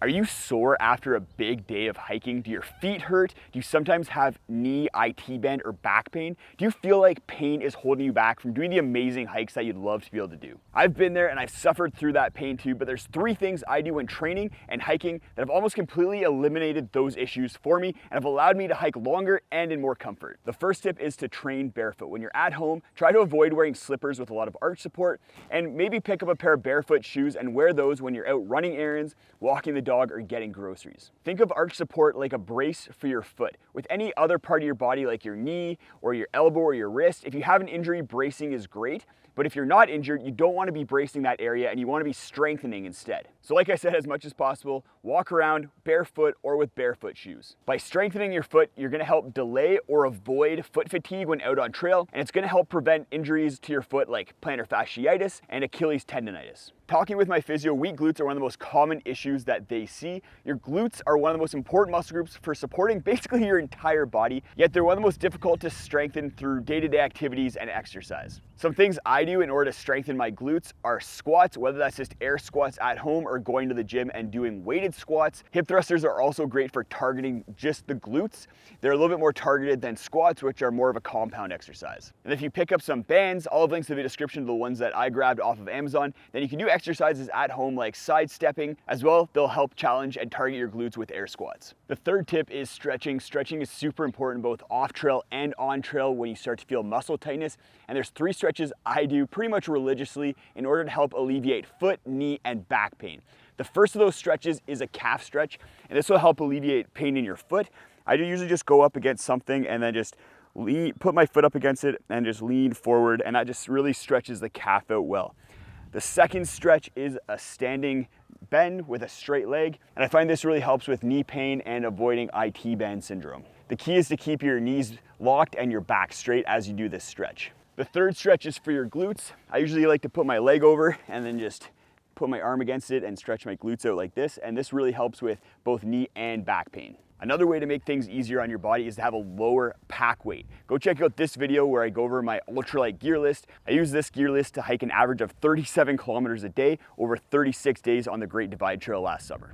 Are you sore after a big day of hiking? Do your feet hurt? Do you sometimes have knee, IT band, or back pain? Do you feel like pain is holding you back from doing the amazing hikes that you'd love to be able to do? I've been there and I've suffered through that pain too, but there's 3 things I do when training and hiking that have almost completely eliminated those issues for me and have allowed me to hike longer and in more comfort. The first tip is to train barefoot. When you're at home, try to avoid wearing slippers with a lot of arch support, and maybe pick up a pair of barefoot shoes and wear those when you're out running errands, walking the dog, or getting groceries. Think of arch support like a brace for your foot. With any other part of your body like your knee or your elbow or your wrist, if you have an injury, bracing is great. But if you're not injured, you don't want to be bracing that area and you want to be strengthening instead. So like I said, as much as possible, walk around barefoot or with barefoot shoes. By strengthening your foot, you're going to help delay or avoid foot fatigue when out on trail, and it's going to help prevent injuries to your foot like plantar fasciitis and Achilles tendonitis. Talking with my physio, weak glutes are one of the most common issues that they see. Your glutes are one of the most important muscle groups for supporting basically your entire body, yet they're one of the most difficult to strengthen through day-to-day activities and exercise. Some things I do in order to strengthen my glutes are squats, whether that's just air squats at home or going to the gym and doing weighted squats. Hip thrusters are also great for targeting just the glutes. They're a little bit more targeted than squats, which are more of a compound exercise. And if you pick up some bands, all of links in the description to the ones that I grabbed off of Amazon, then you can do exercises at home like sidestepping as well. They'll help challenge and target your glutes with air squats. The third tip is stretching. Stretching is super important both off trail and on trail when you start to feel muscle tightness. And there's 3 stretches I do pretty much religiously in order to help alleviate foot, knee, and back pain. The first of those stretches is a calf stretch, and this will help alleviate pain in your foot. I usually just go up against something and then just put my foot up against it and just lean forward, and that just really stretches the calf out well. The second stretch is a standing bend with a straight leg, and I find this really helps with knee pain and avoiding IT band syndrome. The key is to keep your knees locked and your back straight as you do this stretch. The third stretch is for your glutes. I usually like to put my leg over and then just put my arm against it and stretch my glutes out like this, and this really helps with both knee and back pain. Another way to make things easier on your body is to have a lower pack weight. Go check out this video where I go over my ultralight gear list. I use this gear list to hike an average of 37 kilometers a day over 36 days on the Great Divide Trail last summer.